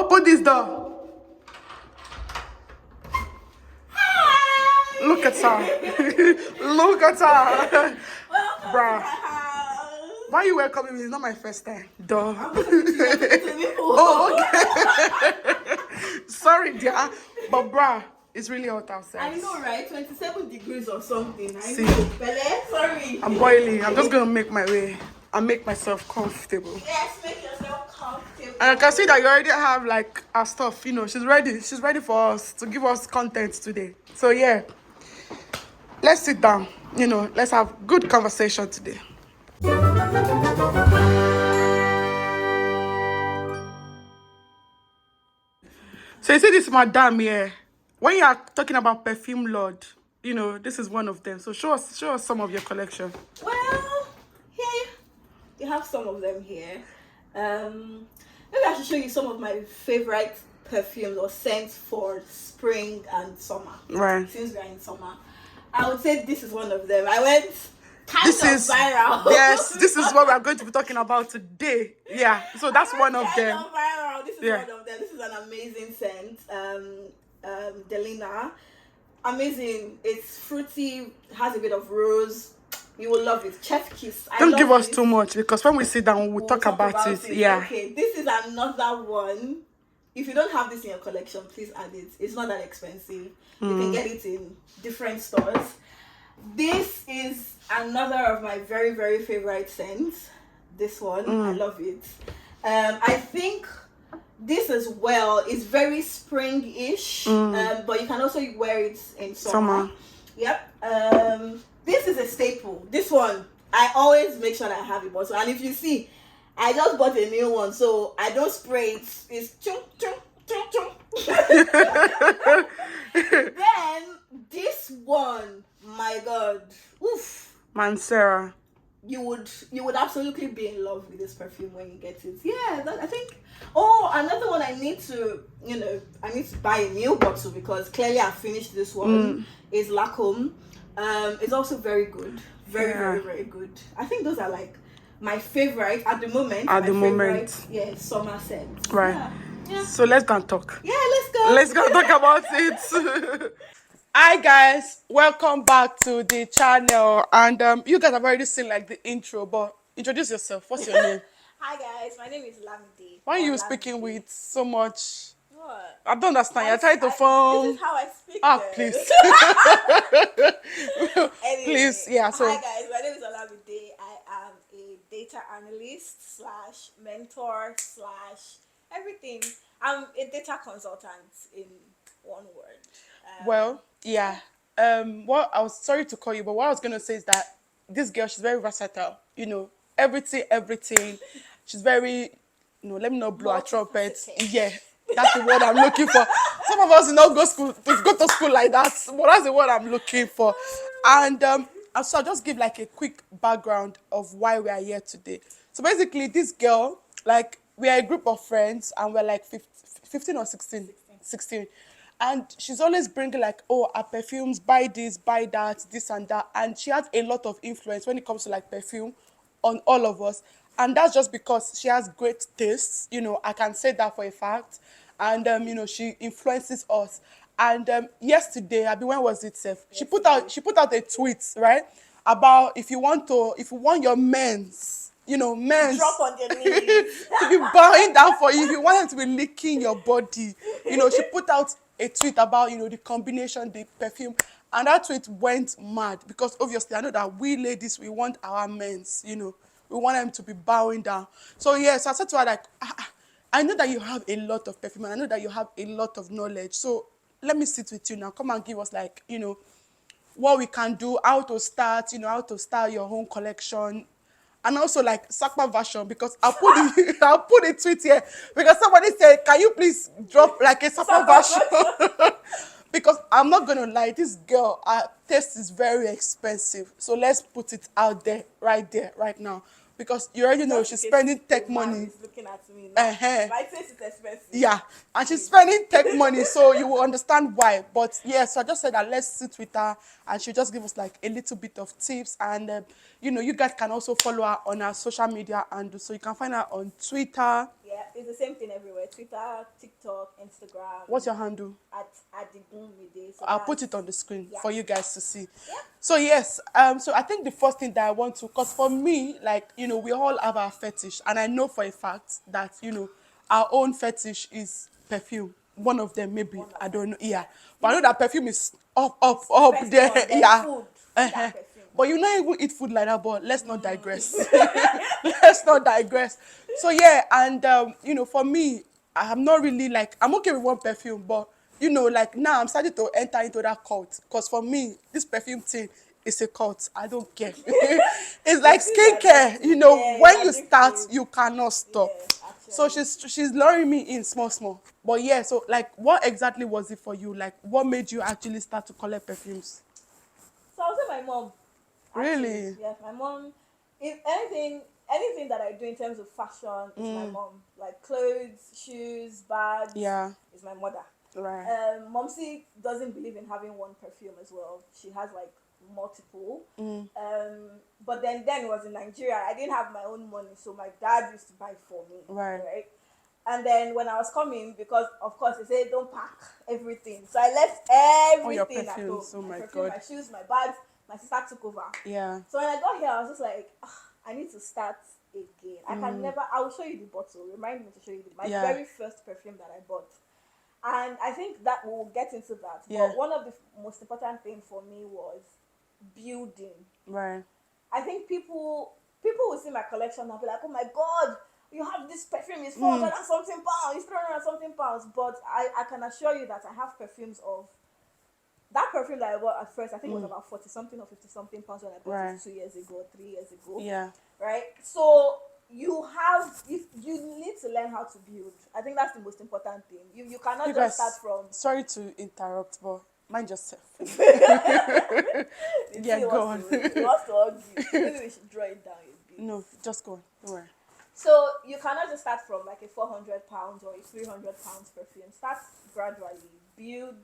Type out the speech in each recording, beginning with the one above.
Open this door. Look at her. Look at her. Bruh. Why are you welcoming me? It's not my first time. Duh. Oh, okay. Sorry, dear. But bruh, it's really hot outside. I know, right? 27 degrees or something. See. Belle, sorry. I'm boiling. I'm just gonna make my way and make myself comfortable. Yes, make yourself comfortable. And I can see that you already have like our stuff, you know, she's ready. She's ready for us to give us content today. So yeah, let's sit down, you know, let's have good conversation today. So you see this madam here, when you are talking about perfume lord, you know, this is one of them. So show us some of your collection. Well, here you have some of them here. Maybe I should show you some of my favorite perfumes or scents for spring and summer. Right. Since we're in summer, I would say this is one of them. I went kind This of is viral. Yes, this is what we are going to be talking about today. Yeah, so that's one of them. Viral. This is one of them. This is an amazing scent. Delina, amazing. It's fruity, has a bit of rose. You will love it. Chef kiss. Don't give us too much, because when we sit down, we'll talk about it. Yeah. Okay, this is another one. If you don't have this in your collection, please add it. It's not that expensive. You can get it in different stores. This is another of my very, very favorite scents. This one, I love it. I think this as well is very spring-ish, but you can also wear it in summer. Yep. This is a staple. This one, I always make sure that I have it bottle. And if you see, I just bought a new one, so I don't spray it. It's chung, chung, chung, chung. Then this one, my God, oof. Mancera. You would absolutely be in love with this perfume when you get it. Yeah, I think. Oh, another one I need to buy a new bottle because clearly I finished this one. Is Lancôme. It's also very good. Very, very good. I think those are like my favorite at the moment. Yeah, summer scent. Right. Yeah. So let's go and talk. Yeah, let's go. Let's go talk about it. Hi guys, welcome back to the channel. And you guys have already seen like the intro, but introduce yourself. What's your name? Hi guys, my name is Mide. Why are you speaking with so much? What? I don't understand. You're trying to phone. This is how I speak. Please. Please, yeah. So hi guys, my name is Mide. I am a data analyst / mentor / everything. I'm a data consultant in one word. Well, yeah. What I was sorry to call you, but what I was gonna say is that this girl, she's very versatile. You know, everything. She's very, you know, let me not blow her trumpet. Yeah, that's the word I'm looking for. Some of us did not go to school like that, but that's the word I'm looking for. And so I'll just give like a quick background of why we are here today. So basically, this girl, like, we are a group of friends, and we're like 15 or 16. And she's always bringing like, oh, our perfumes, buy this, buy that, this and that. And she has a lot of influence when it comes to like perfume on all of us. And that's just because she has great tastes. You know, I can say that for a fact. And, you know, she influences us. And yesterday, when was it, Seth? She put out a tweet, right? About if you want your men's, you know, men's drop on their knees to be bowing down for you, if you want them to be licking your body, you know, she put out a tweet about, you know, the combination, the perfume, and that tweet went mad because obviously I know that we ladies, we want our men's, you know, we want them to be bowing down. So yes, I said to her like, I know that you have a lot of perfume, and I know that you have a lot of knowledge. So let me sit with you now. Come and give us like, you know, what we can do, how to start your own collection. And also like Sakpa version, because I'll put a tweet here because somebody said, can you please drop like a Sakpa version? Because I'm not gonna lie, this girl, her taste is very expensive. So let's put it out there, right now. Because you already know she's spending tech money. He's looking at me now. My taste is expensive. Yeah, and she's spending tech money, so you will understand why. But yeah, so I just said that let's sit with her, and she'll just give us like a little bit of tips. And you know, you guys can also follow her on her social media, and so you can find her on Twitter. Yeah, Yeah, it's the same thing everywhere. Twitter, TikTok, Instagram. What's your handle? At the boom Mide. So I'll put it on the screen yeah. for you guys to see. Yeah. So yes, so I think the first thing that I want to, because for me, like, you know, we all have our fetish, and I know for a fact that, you know, our own fetish is perfume. One of them, maybe, I don't know, yeah. But I know that perfume is up First there, one, then yeah. food. Uh-huh. Perfume. But you not even eat food like that, but let's not digress. Let's not digress. So yeah, and you know, for me, I'm not really like, I'm okay with one perfume, but you know, like now I'm starting to enter into that cult. Because for me, this perfume thing is a cult. I don't care. It's like It is skincare, addictive. you know, Yeah, when you it's start, addictive. you cannot stop. Yeah, So actually. she's luring me in small. But yeah, so like what exactly was it for you? Like what made you actually start to collect perfumes? So I would say my mom. Actually, Really? yes, my mom. If anything that I do in terms of fashion is my mom. Like clothes, shoes, bags. Yeah. Is my mother. Right. Momsy doesn't believe in having one perfume as well. She has like multiple. But then it was in Nigeria. I didn't have my own money, so my dad used to buy for me. Right. And then when I was coming, because of course they say don't pack everything, so I left All your everything at home. perfumes. Oh My my perfume, God. my shoes, my bags. My sister took over. Yeah. So when I got here, I was just like, I need to start again. I can never. I will show you the bottle. Remind me to show you my Yeah. very first perfume that I bought. And I think that we'll get into that. Yeah. But one of the most important things for me was building. Right. I think people will see my collection and be like, oh my God, you have this perfume, it's 400 and something pounds, it's 300 and something pounds. But I can assure you that I have perfumes of that perfume that I bought at first. I think it was about 40 something or 50 something pounds when I bought Right. it 2 years ago, 3 years ago. Yeah. Right? So you need to learn how to build. I think that's the most important thing. You cannot You just guys, start from sorry to interrupt, but mind yourself. the Yeah, tea go wants on. to argue. Maybe we should draw it down a bit. No, just go on. Don't worry. So you cannot just start from like a 400 pounds or a 300 pounds perfume. Start gradually, build,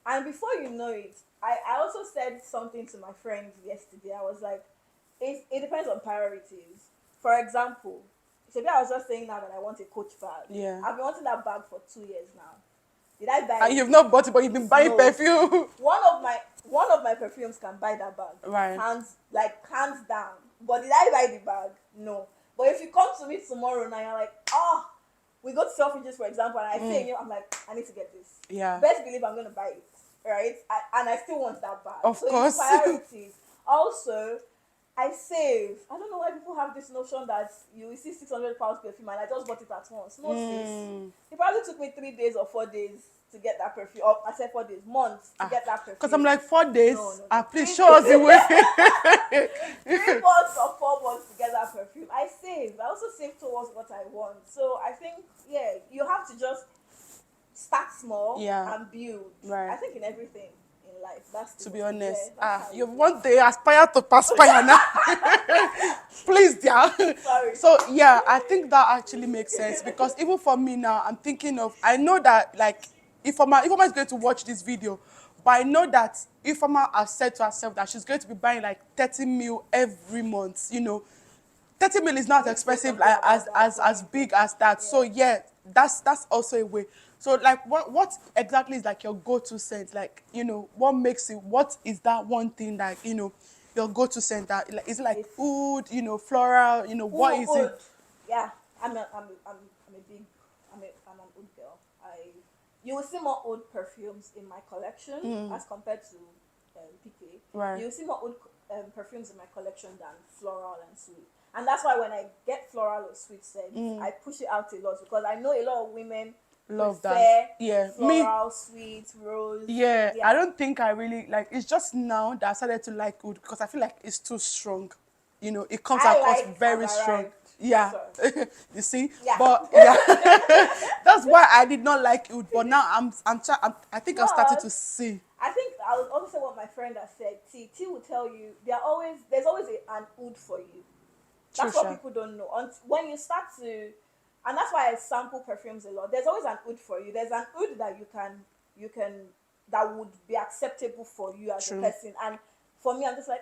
and before you know it, I also said something to my friend yesterday. I was like, it depends on priorities. For example, maybe I was just saying now that I want a Coach bag. Yeah. I've been wanting that bag for 2 years now. Did I buy And it? you've not bought it, but you've been buying No. perfume. One of my perfumes can buy that bag. Right. Hands down. But did I buy the bag? No. But if you come to me tomorrow now, you're like, we go to Selfridges, for example, and I say, I'm like, I need to get this. Yeah. Best believe I'm going to buy it, right? And I still want that bag. Of course. It's priorities. Also, I save. I don't know why people have this notion that you will see 600 pounds perfume and I just bought it at once. No, sis. It probably took me 3 days or 4 days to get that perfume. Or I said 4 days, months to get that perfume. Because I'm like 4 days. No. Please show us the way. 3 months or 4 months to get that perfume. I save. I also save towards what I want. So I think, you have to just start small and build. Right. I think in everything in life. That's To be honest, that's how you it is. one day aspire to perspire now. Please, dear. Sorry. So yeah, I think that actually makes sense because even for me now, I'm thinking of. I know that like Ifeoma is going to watch this video, but I know that Ifeoma has said to herself that she's going to be buying like 30 mil every month. You know, 30 mil is not as expensive like, as big as that. So yeah, that's also a way. So like what exactly is like your go-to scent? Like, you know, what makes it, what is that one thing that, you know, your go-to scent that like, is it like oud, you know, floral, you know, what is Oud. it? Yeah, I'm an oud girl. You will see more oud perfumes in my collection as compared to PK. Right. You will see more oud perfumes in my collection than floral and sweet. And that's why when I get floral or sweet scents, I push it out a lot because I know a lot of women Love prefer that. Yeah. floral, sweet, rose. Yeah, I don't think I really like. It's just now that I started to like oud because I feel like it's too strong. You know, it comes across very strong. Yeah, you see. Yeah. But yeah, that's why I did not like oud. But now I think I'm starting to see. I think I would also say what my friend has said. T will tell you there's always an oud for you. That's what people don't know. When you start to, and that's why I sample perfumes a lot. There's always an oud for you. There's an oud that you can that would be acceptable for you as a person. And for me, I'm just like,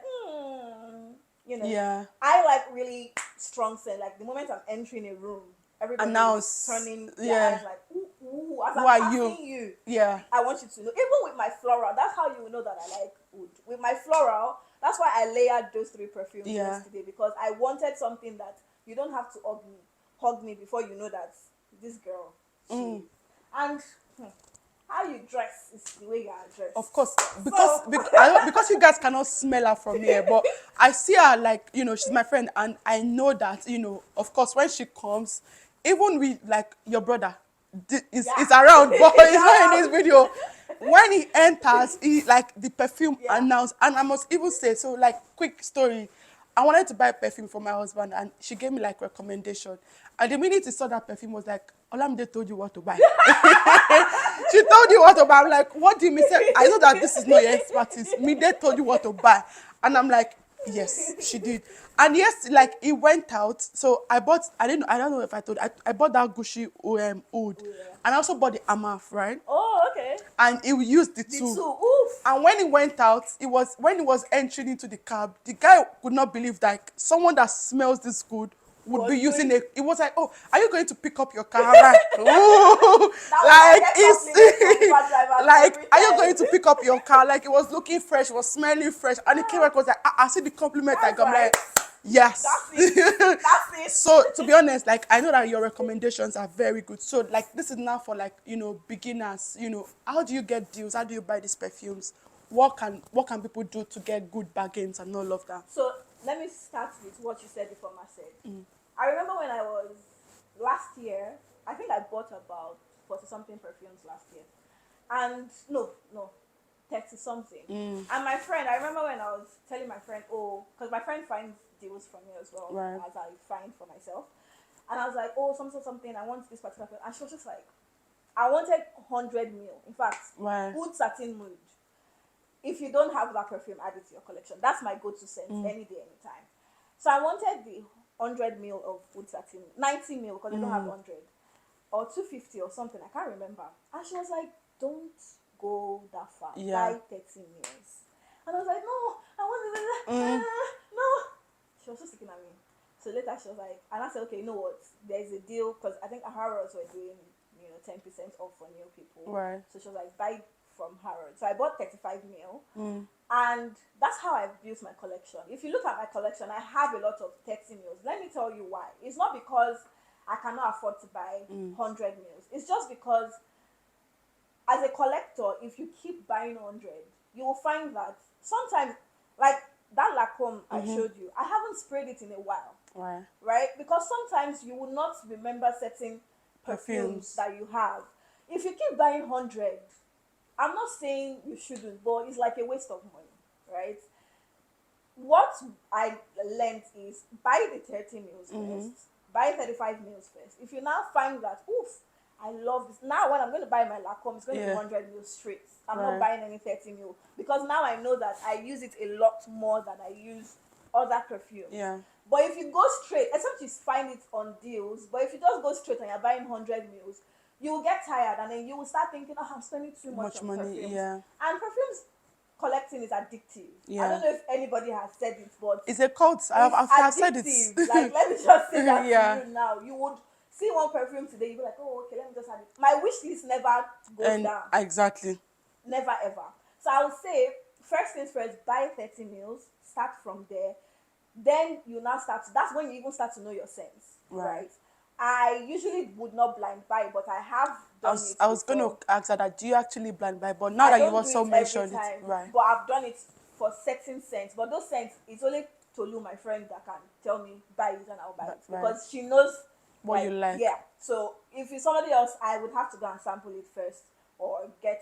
you know. Yeah. I like really strong scent. Like the moment I'm entering a room, everybody Announce. is turning their Yeah. eyes like, ooh, ooh, as Who I'm are passing you? you, Yeah. I want you to know. Even with my floral, that's how you will know that I like wood. With my floral, that's why I layered those 3 perfumes Yeah. yesterday, because I wanted something that you don't have to hug me before you know that this girl, she, and how you dress is the way you are dressed. Of course, because So, because you guys cannot smell her from here, but I see her like, she's my friend, and I know that, of course, when she comes, even with like your brother, is yeah. around, but It's he's not in this around. video. When he enters, he like the perfume Yeah. announced, and I must even say, so like quick story. I wanted to buy perfume for my husband, and she gave me like recommendation. And the minute he saw that perfume, was like, Olamide told you what to buy. She told you what to buy. I'm like, what do you mean? Say, I know that this is not your expertise. Mide told you what to buy. And I'm like, yes, she did. And yes, like it went out. So I don't know if I told, I bought that Gucci Oud. Yeah. And I also bought the Amaf, right? Oh, okay. And he used the The two. two. Oof. And when he went out, when he was entering into the cab, the guy could not believe that someone that smells this good would be Was using doing. it. It was like, oh, are you going to pick up your car? I'm like, ooh, That was I like get compliments from it's Uber drivers like, every are you time. going to pick up your car? Like it was looking fresh, it was smelling fresh, and the came back was like, I see the compliment. Like That's I'm right. like, yes. That's it. That's it. So to be honest, like I know that your recommendations are very good. So like this is now for like, beginners. How do you get deals? How do you buy these perfumes? What can people do to get good bargains and all of that? So let me start with what you said before, Marcel. I remember when I was last year, I think I bought about 40 something perfumes last year. And no, 30 something. And my friend, I remember when I was telling my friend, oh, because my friend finds deals from me as well, Right. as I find for myself. And I was like, oh, something, I want this particular perfume. And she was just like, I wanted 100 mil. In fact, Right. Oud Satin Mood. If you don't have that perfume, add it to your collection. That's my go-to scent any day, anytime. So I wanted the 100 mil of Oud Satin, 90 mil because they don't have 100, or 250 or something. I can't remember. And she was like, don't go that far. Yeah. Buy 30 mils. And I was like, no, I want to, no. She was just looking at me. So later she was like, and I said, okay, you know what? There's a deal because I think Harrods were doing, 10% off for new people. Right. So she was like, buy from Harrods. So I bought 35 mil. And that's how I've built my collection. If you look at my collection, I have a lot of 30 mils. Let me tell you why. It's not because I cannot afford to buy 100 mils. It's just because as a collector, if you keep buying 100, you will find that sometimes, like that Lancôme I showed you, I haven't sprayed it in a while. Right. Right? Because sometimes you will not remember certain perfumes that you have. If you keep buying 100, I'm not saying you shouldn't, but it's like a waste of money, right? What I learned is buy the 30 mils first, buy 35 mils first. If you now find that, oof, I love this. Now when I'm going to buy my Lancôme, it's going to be 100 mils straight. I'm not buying any 30 mil because now I know that I use it a lot more than I use other perfumes. Yeah. But if you go straight, except you find it on deals, but if you just go straight and you're buying 100 mils, you will get tired and then you will start thinking, oh, I'm spending too much on money, perfumes. yeah. And perfumes collecting is addictive. Yeah. I don't know if anybody has said it, but It's a cult. I've said it. addictive. Like, let me just say that Yeah. to you now. You would see one perfume today, you'll be like, oh, okay, let me just add it. My wish list never goes And down. exactly. Never ever. So I would say, first things first, buy 30 mils, start from there. Then you now start, that's when you even start to know your sense, right? I usually would not blind buy, but I have done it. I was going before. to ask her that, do you actually blind buy? But now I that you don't also do it every mentioned time, it, right? but I've done it for certain scents. But those scents, it's only Tolu, my friend, that can tell me buy it and I'll buy it Right. because she knows What you like. Yeah. So if it's somebody else, I would have to go and sample it first or get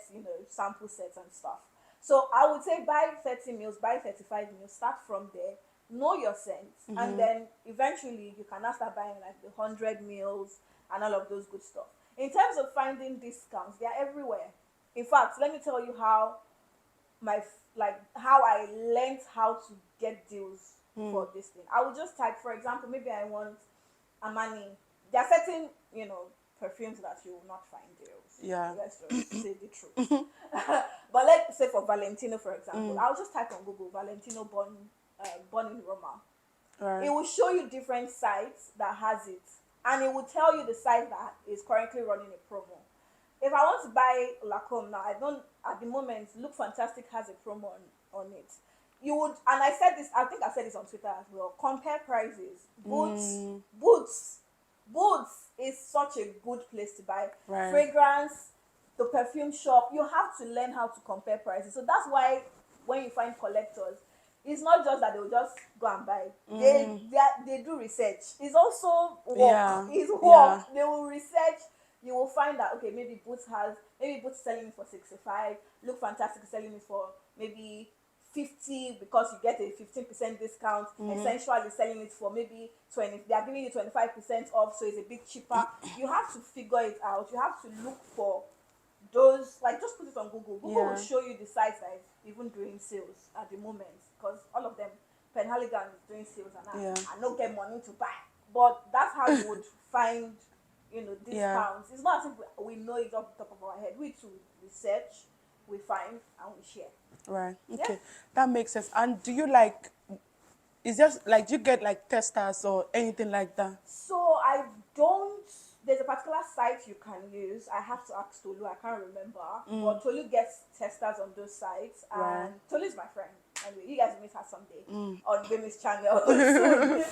sample sets and stuff. So I would say buy 30 mils, buy 35 mils, start from there, know your scents, and then eventually you can now start buying like the 100 mils and all of those good stuff. In terms of finding discounts, they are everywhere. In fact, let me tell you how how I learned how to get deals for this thing. I would just type, for example, maybe I want Armani. There are certain, perfumes that you will not find deals. Yeah. Let's just say the truth. But let's say for Valentino, for example, I'll just type on Google Valentino born in Roma. Right. It will show you different sites that has it. and it will tell you the site that is currently running a promo. If I want to buy Lancôme now, I don't at the moment. Look Fantastic has a promo on it. You would, and I said this. I think I said this on Twitter as well. Compare prices. Boots is such a good place to buy fragrance. The perfume shop. You have to learn how to compare prices. So that's why when you find collectors, it's not just that they'll just go and buy. They do research. It's also work. Yeah. It's work. Yeah. They will research. You will find that okay, maybe Boots selling it for 65. Look Fantastic is selling it for maybe 50 because you get a 15% discount. Essential is selling it for maybe 20. They are giving you 25% off, so it's a bit cheaper. You have to figure it out. You have to look for those, like just put it on Google. Google will show you the sites that is even doing sales at the moment, because all of them, Penhaligon is doing sales and I don't get money to buy. But that's how you would find, discounts. It's not as if we know it off the top of our head. We too research, we find, and we share. Right. Okay. That makes sense. And do you is just like, do you get like testers or anything like that? So I don't. There's a particular site you can use. I have to ask Tolu. I can't remember. But Tolu gets testers on those sites, and Tolu is my friend. Anyway, you guys will meet her someday on Gbems channel. Soon.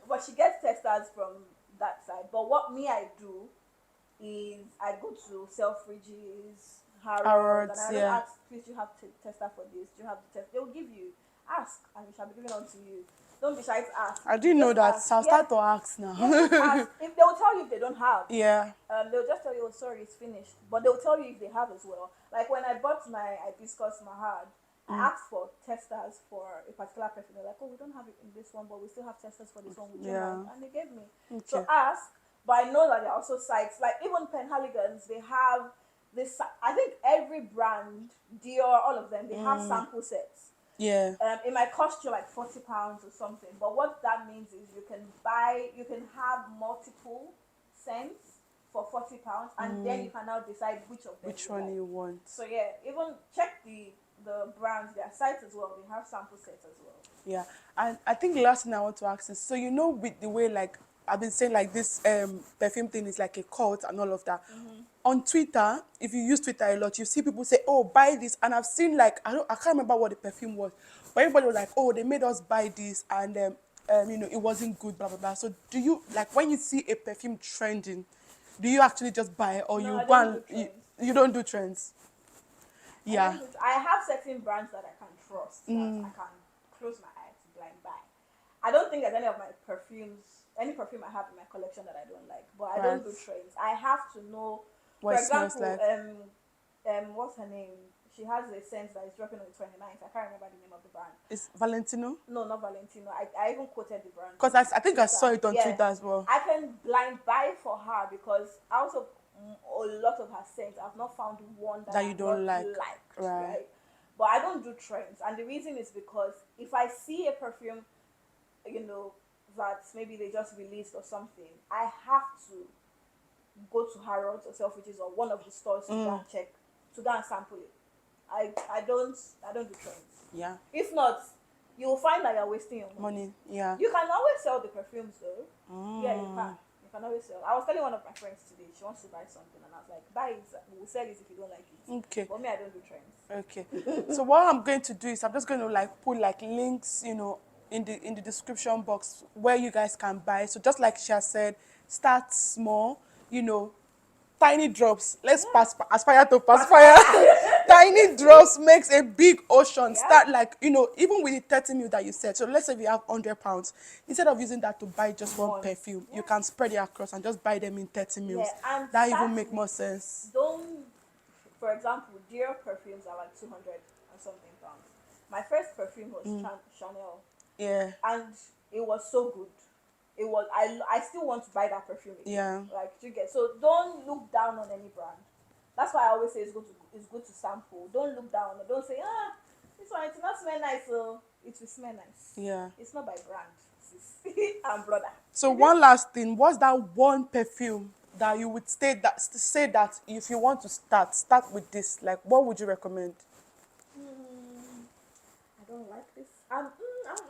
But she gets testers from that side. But what I do is I go to Selfridges, Harrods, and I don't ask, please, do you have tester for this? Do you have the test? They will give you. Ask, and it shall be given unto you. Don't be shy to ask. I didn't know that. So I'll start to ask now. Ask. If they will tell you if they don't have. Yeah. They'll just tell you, oh, sorry, it's finished. But they'll tell you if they have as well. Like when I bought my Hibiscus Mahajad, I asked for testers for a particular perfume. They're like, oh, we don't have it in this one, but we still have testers for this one. Would you mind? And they gave me. Okay. So ask. But I know that there are also sites, like even Penhaligons, they have this. I think every brand, Dior, all of them, they have sample sets. Yeah. It might cost you like £40 or something, but what that means is you can have multiple scents for £40, and then you can now decide which of them one you want. So yeah, even check the brands, their sites as well. They have sample sets as well. Yeah, and I think the last thing I want to ask is, so with the way like I've been saying, like this perfume thing is like a cult and all of that. On Twitter, if you use Twitter a lot, you see people say, oh, buy this. And I've seen like, I can't remember what the perfume was, but everybody was like, oh, they made us buy this, and it wasn't good, blah, blah, blah. So do you, like, when you see a perfume trending, do you actually just buy it, or No, you go and, you don't do trends? Yeah. I have certain brands that I can trust, that I can close my eyes to blind buy. I don't think there's any of my perfumes, any perfume I have in my collection that I don't like, but I don't do trends. I have to know. What For example, like? What's her name? She has a scent that is dropping on the 29th. I can't remember the name of the brand. It's Valentino? No, not Valentino. I even quoted the brand. Because I think I saw it on Twitter as well. I can blind buy for her because out of a lot of her scents, I've not found one that you don't like. Right? But I don't do trends. And the reason is because if I see a perfume, that maybe they just released or something, I have to go to Harrods or Selfridges or one of the stores to go and check, to go and sample it. I don't do trends. Yeah. If not, you will find that you're wasting your money. Yeah. You can always sell the perfumes though. Yeah, you can. You can always sell. I was telling one of my friends today, she wants to buy something, and I was like, buy it. We'll sell it if you don't like it. Okay. But me, I don't do trends. Okay. So what I'm going to do is I'm just going to like put like links, in the description box where you guys can buy. So just like she has said, start small, tiny drops. Let's aspire to perspire. Tiny drops makes a big ocean. Yeah. Start like, even with the 30 ml that you said. So let's say if you have £100, instead of using that to buy just one perfume, you can spread it across and just buy them in 30 ml. Yeah, and that even make more sense. For example, Dior perfumes are like 200 and something pounds. My first perfume was Chanel. Yeah. And it was so good. It was. I still want to buy that perfume again. Yeah. Like, you get. So don't look down on any brand. That's why I always say it's good to sample. Don't look down. Don't say, this one, it's not smell nice, so it will smell nice. Yeah. It's not by brand, sis. And brother. So one last thing, what's that one perfume that you would say that if you want to start with this? Like, what would you recommend? I don't like this.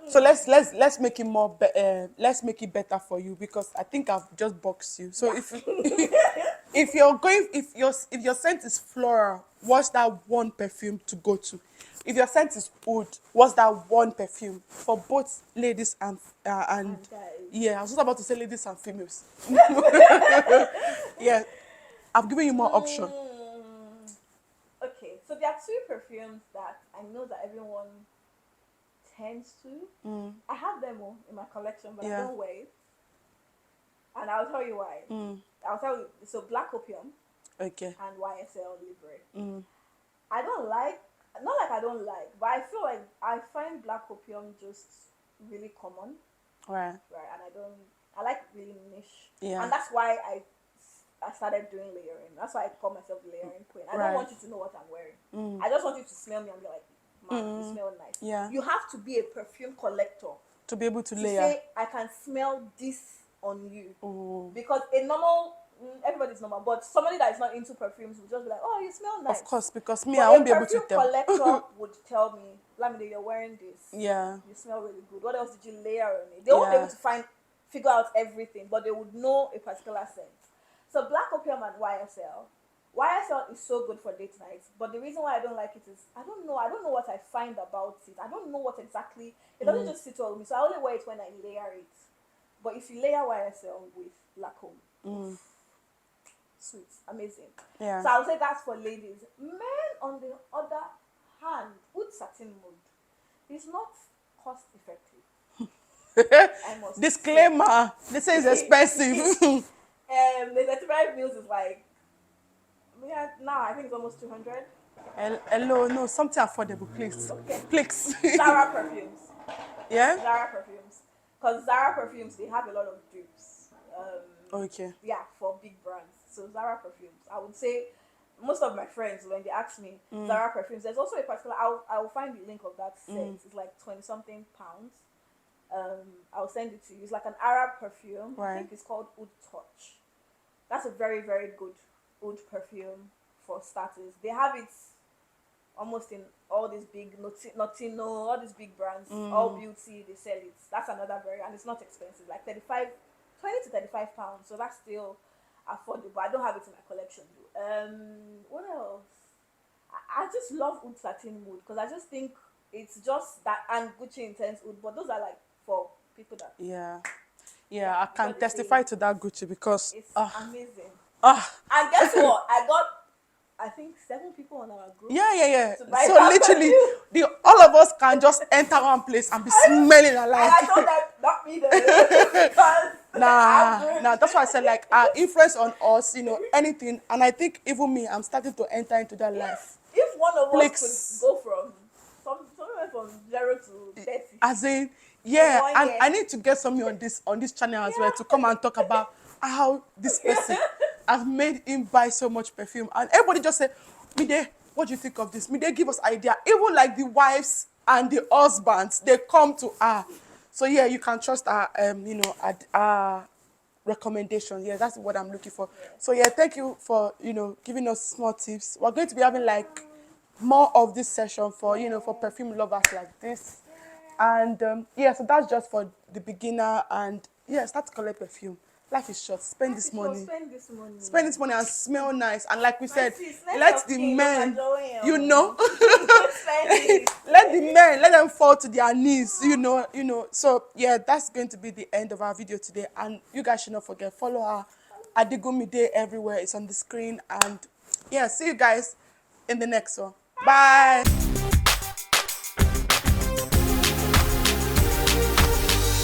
So let's make it more let's make it better for you, because I think I've just boxed you. So if your scent is floral, what's that one perfume to go to? If your scent is oud, what's that one perfume for both ladies and guys. yeah, I was just about to say ladies and females. Yeah, I've given you more option. Okay, so there are two perfumes that I know that everyone tends to. I have them all in my collection, but I don't wear it. And I'll tell you why. I'll tell you. So Black Opium Okay. and YSL Libre. I don't like, not like I don't like, but I feel like I find Black Opium just really common. Right. Right, and I like really niche. Yeah. And that's why I started doing layering. That's why I call myself layering queen. I don't want you to know what I'm wearing. I just want you to smell me and be like, man, you smell nice. Yeah. You have to be a perfume collector To be able to layer. say, I can smell this on you. Because a normal, everybody's normal, but somebody that is not into perfumes will just be like, oh, you smell nice. Of course, because me, but I won't be able to a perfume tell. collector would tell me, Lamide, you're wearing this. Yeah. You smell really good. What else did you layer on it? They won't be able to figure out everything, but they would know a particular scent. So Black Opium and YSL is so good for date nights, but the reason why I don't like it is I don't know what I find about it. I don't know what exactly, it doesn't just sit well with me, so I only wear it when I layer it. But if you layer YSL with Lancôme, sweet, amazing. Yeah. So I would say that's for ladies. Men, on the other hand, Oud Satin Mood is not cost effective. I must Disclaimer, they say it's expensive. the 35 mils is like, now I think it's almost 200. Hello, no, something affordable, please. Okay. Please. Zara perfumes. Yeah? Zara perfumes. Because Zara perfumes, they have a lot of dupes. Okay. Yeah, for big brands. So Zara perfumes, I would say most of my friends, when they ask me Zara perfumes, there's also a particular, I will find the link of that set. It's like 20 something pounds. I'll send it to you. It's like an Arab perfume. Right. I think it's called Oud Touch. That's a very, very good oud perfume for starters. They have it almost in all these big Notino, all these big brands, all beauty, they sell it. That's another and it's not expensive, like 20 to 35 pounds. So that's still affordable. I don't have it in my collection though. What else? I just love Oud Satin Mood because I just think it's just that, and Gucci Intense Oud, but those are like for people that yeah, I can testify to that, Gucci, because it's amazing. and guess what? I think 7 people on our group. Yeah. So literally, all of us can just enter one place and be smelling alike. I told them, not me though, because nah. That's why I said, like, our influence on us, anything. And I think even me, I'm starting to enter into that life. If one of us could go somewhere from 0 to 30. As in, and I need to get something on this channel as well to come and talk about how this person has made him buy so much perfume. And everybody just said, Mide, what do you think of this? Mide, give us idea. Even like the wives and the husbands, they come to her. So yeah, you can trust our our recommendation. Yeah, that's what I'm looking for. So yeah, thank you for giving us small tips. We're going to be having like more of this session for for perfume lovers like this. And so that's just for the beginner. And start to collect perfume. Life is short. Spend this money and smell nice. And like we said, let the men, let them fall to their knees, So yeah, that's going to be the end of our video today. And you guys should not forget, follow her Mide everywhere. It's on the screen. And see you guys in the next one. Bye.